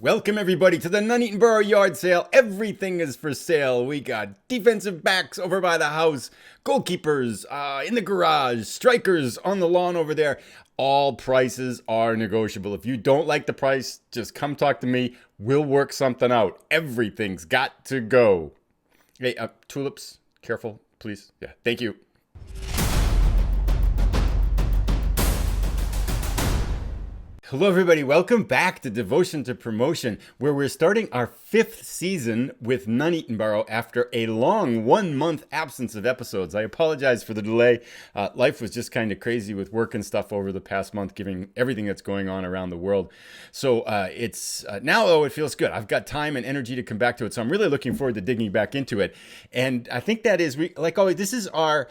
Welcome everybody to the Nuneaton Borough Yard Sale. Everything is for sale. We got defensive backs over by the house, goalkeepers in the garage, strikers on the lawn over there. All prices are negotiable. If you don't like the price, just come talk to me. We'll work something out. Everything's got to go. Hey, tulips, careful, please. Yeah, thank you. Hello everybody, welcome back to Devotion to Promotion, where we're starting our 5th season with Nuneaton Borough after a long 1-month absence of episodes. I apologize for the delay. Life was just kind of crazy with work and stuff over the past month, given everything that's going on around the world. So it's now, though, it feels good. I've got time and energy to come back to it, so I'm really looking forward to digging back into it. And I think that is, like always, this is our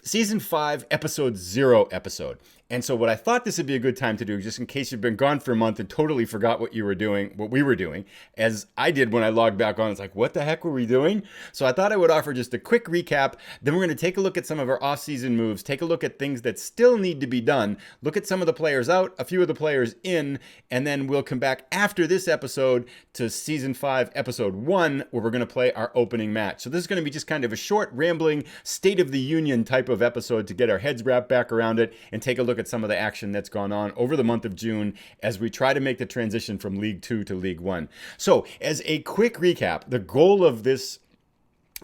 Season 5, Episode 0 episode. And so what I thought this would be a good time to do, just in case you've been gone for a month and totally forgot what we were doing, as I did when I logged back on. It's like, what the heck were we doing? So I thought I would offer just a quick recap. Then we're going to take a look at some of our off-season moves, take a look at things that still need to be done, look at some of the players out, a few of the players in, and then we'll come back after this episode to Season 5, Episode 1, where we're going to play our opening match. So this is going to be just kind of a short, rambling, State of the Union type of episode to get our heads wrapped back around it and take a look at some of the action that's gone on over the month of June as we try to make the transition from League 2 to League 1. So, as a quick recap, the goal of this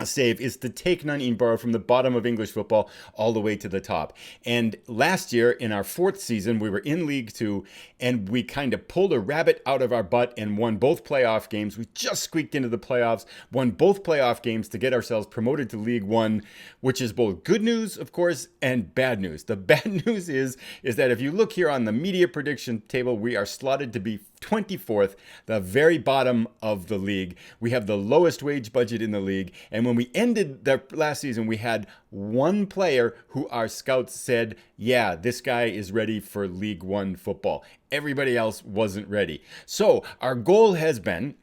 save is to take Nuneaton Borough from the bottom of English football all the way to the top. And last year, in our 4th season, we were in League 2, and we kind of pulled a rabbit out of our butt and won both playoff games. We just squeaked into the playoffs, won both playoff games to get ourselves promoted to League 1, which is both good news, of course, and bad news. The bad news is that if you look here on the media prediction table, we are slotted to be 24th, the very bottom of the league. We have the lowest wage budget in the league. And when we ended the last season, we had one player who our scouts said, yeah, this guy is ready for League 1 football. Everybody else wasn't ready. So our goal has been,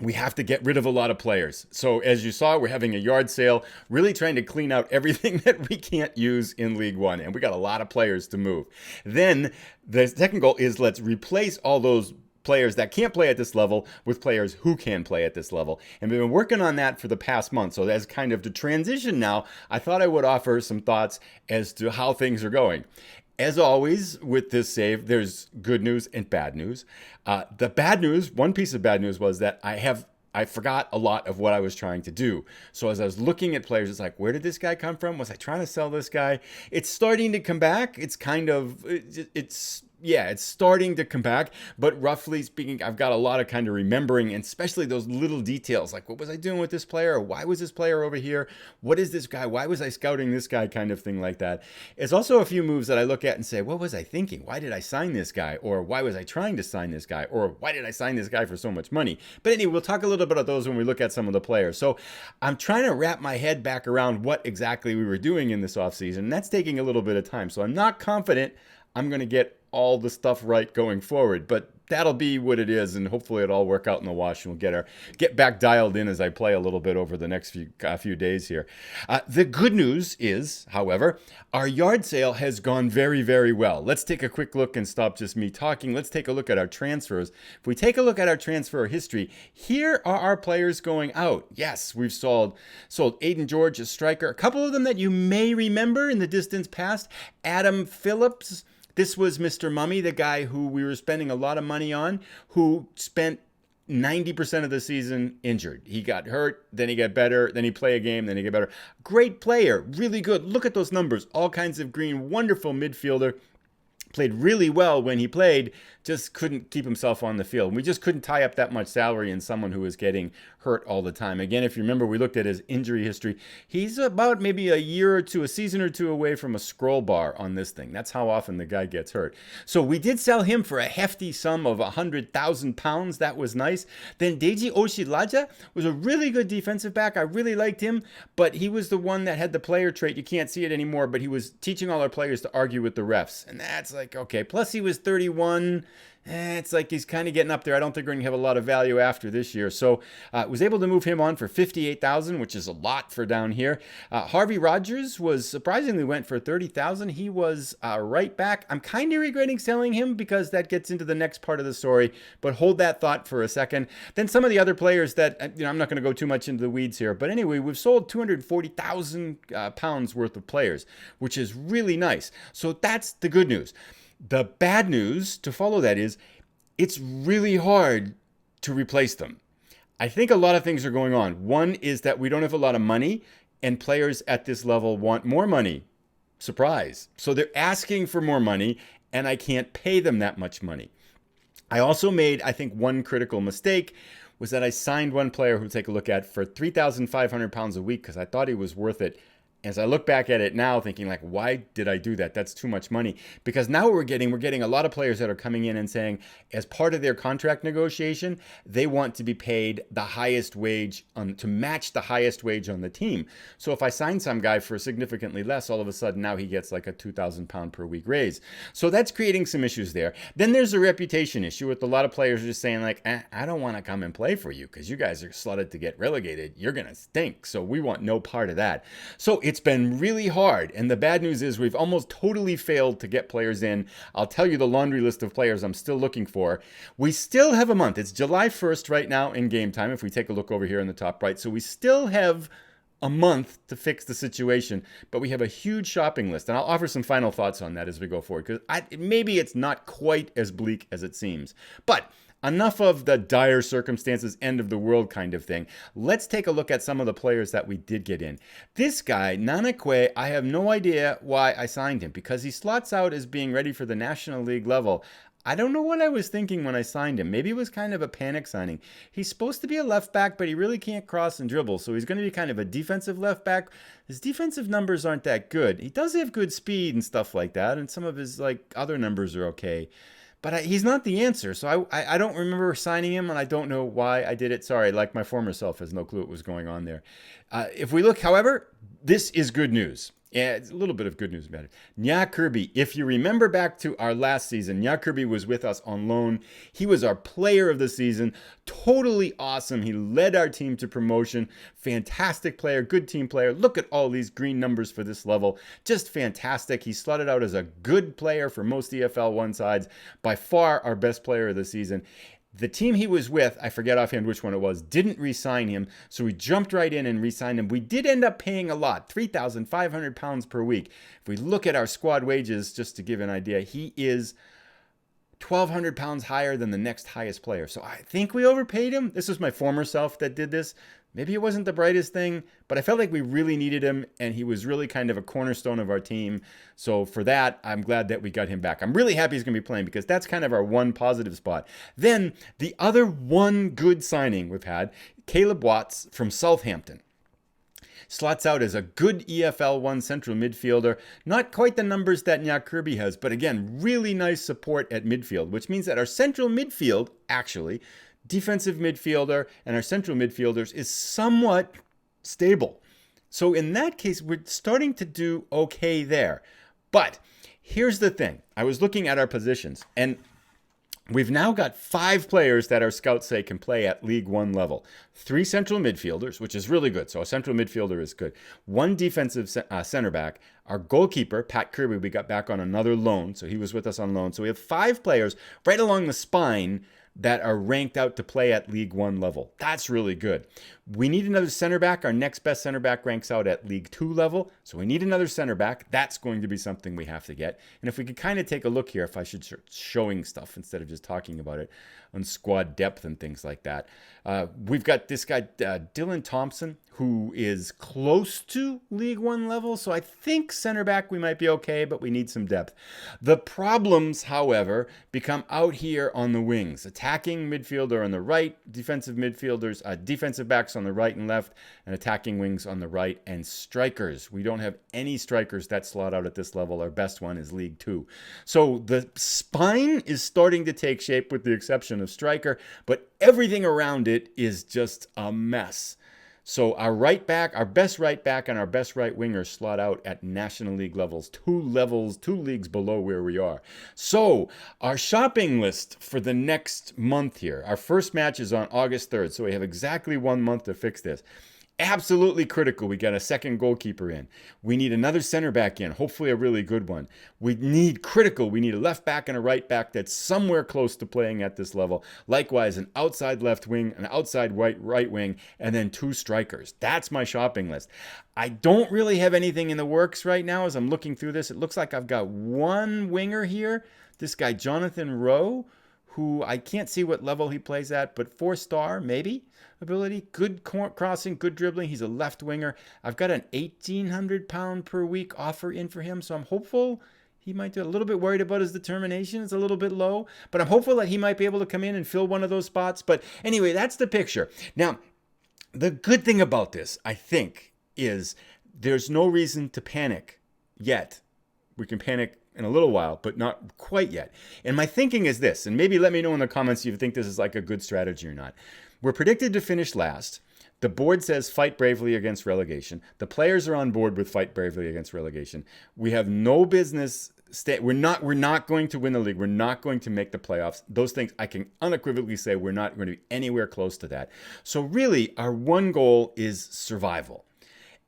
we have to get rid of a lot of players. So as you saw, we're having a yard sale, really trying to clean out everything that we can't use in League 1. And we got a lot of players to move. Then the second goal is let's replace all those players that can't play at this level with players who can play at this level. And we've been working on that for the past month. So as kind of the transition now, I thought I would offer some thoughts as to how things are going. As always, with this save, there's good news and bad news. The bad news, one piece of bad news was that I forgot a lot of what I was trying to do. So as I was looking at players, it's like, where did this guy come from? Was I trying to sell this guy? It's starting to come back. It's starting to come back, but roughly speaking, I've got a lot of kind of remembering, and especially those little details, like what was I doing with this player? Why was this player over here? What is this guy? Why was I scouting this guy? Kind of thing like that. It's also a few moves that I look at and say, what was I thinking? Why did I sign this guy? Or why was I trying to sign this guy? Or why did I sign this guy for so much money? But anyway, we'll talk a little bit about those when we look at some of the players. So I'm trying to wrap my head back around what exactly we were doing in this offseason, and that's taking a little bit of time. So I'm not confident I'm going to get all the stuff right going forward, but that'll be what it is, and hopefully it'll all work out in the wash, and we'll get back dialed in as I play a little bit over the next few days here. The good news is, however, our yard sale has gone very, very well. Let's take a quick look and stop just me talking. Let's take a look at our transfers. If we take a look at our transfer history, here are our players going out. Yes, we've sold Aiden George, a striker. A couple of them that you may remember in the distance past. Adam Phillips. This was Mr. Mummy, the guy who we were spending a lot of money on, who spent 90% of the season injured. He got hurt, then he got better, then he played a game, then he got better. Great player, really good. Look at those numbers, all kinds of green, wonderful midfielder. Played really well when he played, just couldn't keep himself on the field. We just couldn't tie up that much salary in someone who was getting hurt all the time. Again, if you remember, we looked at his injury history. He's about maybe a season or two away from a scroll bar on this thing. That's how often the guy gets hurt. So we did sell him for a hefty sum of £100,000. That was nice. Then Deji Oshilaja was a really good defensive back. I really liked him, but he was the one that had the player trait. You can't see it anymore, but he was teaching all our players to argue with the refs. And that's like, okay. Plus he was 31. It's like he's kind of getting up there. I don't think we're going to have a lot of value after this year. So was able to move him on for $58,000, which is a lot for down here. Harvey Rogers was surprisingly went for $30,000. He was right back. I'm kind of regretting selling him because that gets into the next part of the story, but hold that thought for a second. Then some of the other players that, I'm not going to go too much into the weeds here, but anyway, we've sold 240,000 pounds worth of players, which is really nice. So that's the good news. The bad news to follow that is it's really hard to replace them. I think a lot of things are going on. One is that we don't have a lot of money and players at this level want more money. Surprise. So they're asking for more money and I can't pay them that much money. I also made, I think, one critical mistake was that I signed one player who take a look at for 3,500 pounds a week because I thought he was worth it. As I look back at it now, thinking like, why did I do that? That's too much money. Because now we're getting a lot of players that are coming in and saying, as part of their contract negotiation, they want to be paid the highest wage to match the highest wage on the team. So if I sign some guy for significantly less, all of a sudden now he gets like a 2,000 pound per week raise. So that's creating some issues there. Then there's a reputation issue with a lot of players just saying like, I don't want to come and play for you because you guys are slotted to get relegated. You're going to stink. So we want no part of that. So it's been really hard. And the bad news is we've almost totally failed to get players in. I'll tell you the laundry list of players I'm still looking for. We still have a month. It's July 1st right now in game time, if we take a look over here in the top right. So we still have a month to fix the situation, but we have a huge shopping list. And I'll offer some final thoughts on that as we go forward, because maybe it's not quite as bleak as it seems. But enough of the dire circumstances, end of the world kind of thing. Let's take a look at some of the players that we did get in. This guy, Nanakwe, I have no idea why I signed him because he slots out as being ready for the National League level. I don't know what I was thinking when I signed him. Maybe it was kind of a panic signing. He's supposed to be a left back, but he really can't cross and dribble. So he's going to be kind of a defensive left back. His defensive numbers aren't that good. He does have good speed and stuff like that. And some of his other numbers are okay. But he's not the answer, so I don't remember signing him, and I don't know why I did it. Sorry, like my former self has no clue what was going on there. If we look, however, this is good news. Yeah, it's a little bit of good news about it. Nya Kirby, if you remember back to our last season, Nya Kirby was with us on loan. He was our player of the season. Totally awesome. He led our team to promotion. Fantastic player, good team player. Look at all these green numbers for this level. Just fantastic. He slotted out as a good player for most EFL 1 sides. By far our best player of the season. The team he was with, I forget offhand which one it was, didn't re-sign him, so we jumped right in and re-signed him. We did end up paying a lot, 3,500 pounds per week. If we look at our squad wages, just to give an idea, he is 1,200 pounds higher than the next highest player. So I think we overpaid him. This was my former self that did this. Maybe it wasn't the brightest thing, but I felt like we really needed him, and he was really kind of a cornerstone of our team. So for that, I'm glad that we got him back. I'm really happy he's going to be playing because that's kind of our one positive spot. Then the other one good signing we've had, Caleb Watts from Southampton. Slots out as a good EFL 1 central midfielder. Not quite the numbers that Nya Kirby has, but again, really nice support at midfield, which means that our central midfield, actually, defensive midfielder and our central midfielders is somewhat stable. So in that case, we're starting to do okay there. But here's the thing. I was looking at our positions, and we've now got 5 players that our scouts say can play at League 1 level. 3 central midfielders, which is really good. So a central midfielder is good. 1 defensive center back. Our goalkeeper, Pat Kirby, we got back on another loan. So he was with us on loan. So we have 5 players right along the spine that are ranked out to play at League 1 level. That's really good. We need another center back. Our next best center back ranks out at League 2 level. So we need another center back. That's going to be something we have to get. And if we could kind of take a look here, if I should start showing stuff instead of just talking about it on squad depth and things like that. We've got this guy, Dylan Thompson, who is close to League 1 level. So I think center back we might be okay, but we need some depth. The problems, however, become out here on the wings. Attacking midfielder on the right, defensive midfielders, defensive backs on the right and left, and attacking wings on the right, and strikers. We don't have any strikers that slot out at this level. Our best one is League 2. So the spine is starting to take shape with the exception of striker, but everything around it is just a mess. So our right back, our best right back and our best right winger slot out at National League levels, 2 leagues below where we are. So our shopping list for the next month here, our first match is on August 3rd. So we have exactly 1 month to fix this. Absolutely critical. We got a second goalkeeper in. We need another center back in, hopefully a really good one. We need a left back and a right back that's somewhere close to playing at this level. Likewise, an outside left wing, an outside right wing, and then 2 strikers. That's my shopping list. I don't really have anything in the works right now as I'm looking through this. It looks like I've got 1 winger here. This guy, Jonathan Rowe, who I can't see what level he plays at, but 4-star maybe ability, good crossing, good dribbling. He's a left winger. I've got an 1,800 pound per week offer in for him, so I'm hopeful he might do. A little bit worried about his determination. It's a little bit low, but I'm hopeful that he might be able to come in and fill one of those spots. But anyway, that's the picture. Now, the good thing about this, I think, is there's no reason to panic yet. We can panic in a little while, but not quite yet. And my thinking is this, and maybe let me know in the comments if you think this is like a good strategy or not. We're predicted to finish last. The board says fight bravely against relegation. The players are on board with fight bravely against relegation. We have no business. We're not going to win the league. We're not going to make the playoffs. Those things I can unequivocally say we're not going to be anywhere close to that. So really, our one goal is survival.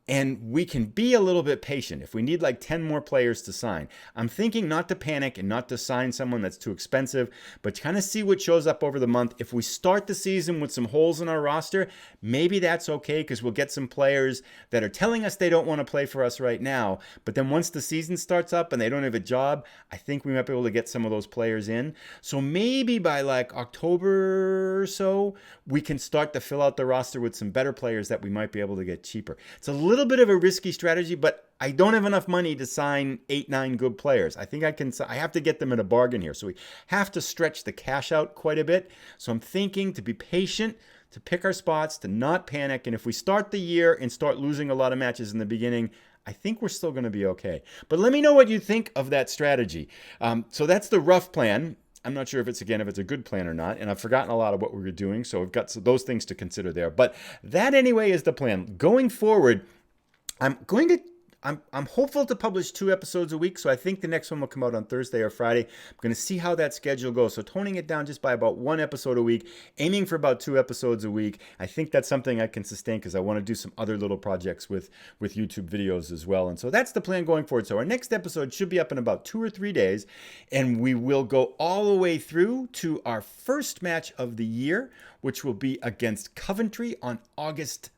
And we can be a little bit patient if we need like 10 more players to sign. I'm thinking not to panic and not to sign someone that's too expensive, but to kind of see what shows up over the month. If we start the season with some holes in our roster, maybe that's okay because we'll get some players that are telling us they don't want to play for us right now. But then once the season starts up and they don't have a job, I think we might be able to get some of those players in. So maybe by like October or so, we can start to fill out the roster with some better players that we might be able to get cheaper. It's a little bit of a risky strategy, but I don't have enough money to sign 8-9 good players. I think I have to get them at a bargain here. So we have to stretch the cash out quite a bit. So I'm thinking to be patient, to pick our spots, to not panic. And if we start the year and start losing a lot of matches in the beginning, I think we're still going to be okay. But let me know what you think of that strategy. So that's the rough plan. I'm not sure if it's a good plan or not, and I've forgotten a lot of what we were doing, so we've got those things to consider there. But that anyway is the plan. Going forward, I'm hopeful to publish 2 episodes a week, so I think the next one will come out on Thursday or Friday. I'm going to see how that schedule goes. So toning it down just by about 1 episode a week, aiming for about 2 episodes a week. I think that's something I can sustain because I want to do some other little projects with YouTube videos as well. And so that's the plan going forward. So our next episode should be up in about 2 or 3 days, and we will go all the way through to our first match of the year, which will be against Coventry on August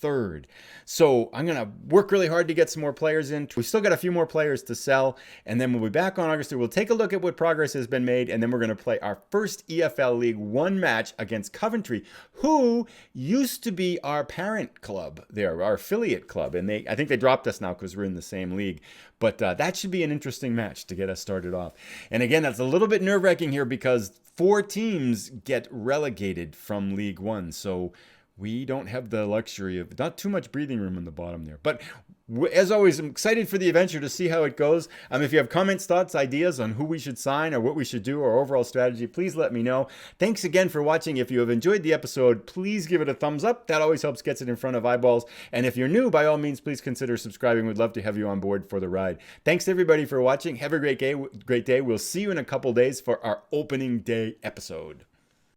3rd. So I'm going to work really hard to get some more players in. We still got a few more players to sell, and then we'll be back on August 3rd. We'll take a look at what progress has been made, and then we're going to play our first EFL League 1 match against Coventry, who used to be our parent club there, our affiliate club, and I think they dropped us now because we're in the same league. But that should be an interesting match to get us started off. And again, that's a little bit nerve-wracking here because 4 teams get relegated from League 1, so we don't have the luxury of not too much breathing room in the bottom there. But as always, I'm excited for the adventure to see how it goes. If you have comments, thoughts, ideas on who we should sign or what we should do or overall strategy, please let me know. Thanks again for watching. If you have enjoyed the episode, please give it a thumbs up. That always helps get it in front of eyeballs. And if you're new, by all means, please consider subscribing. We'd love to have you on board for the ride. Thanks everybody for watching. Have a great day. We'll see you in a couple days for our opening day episode.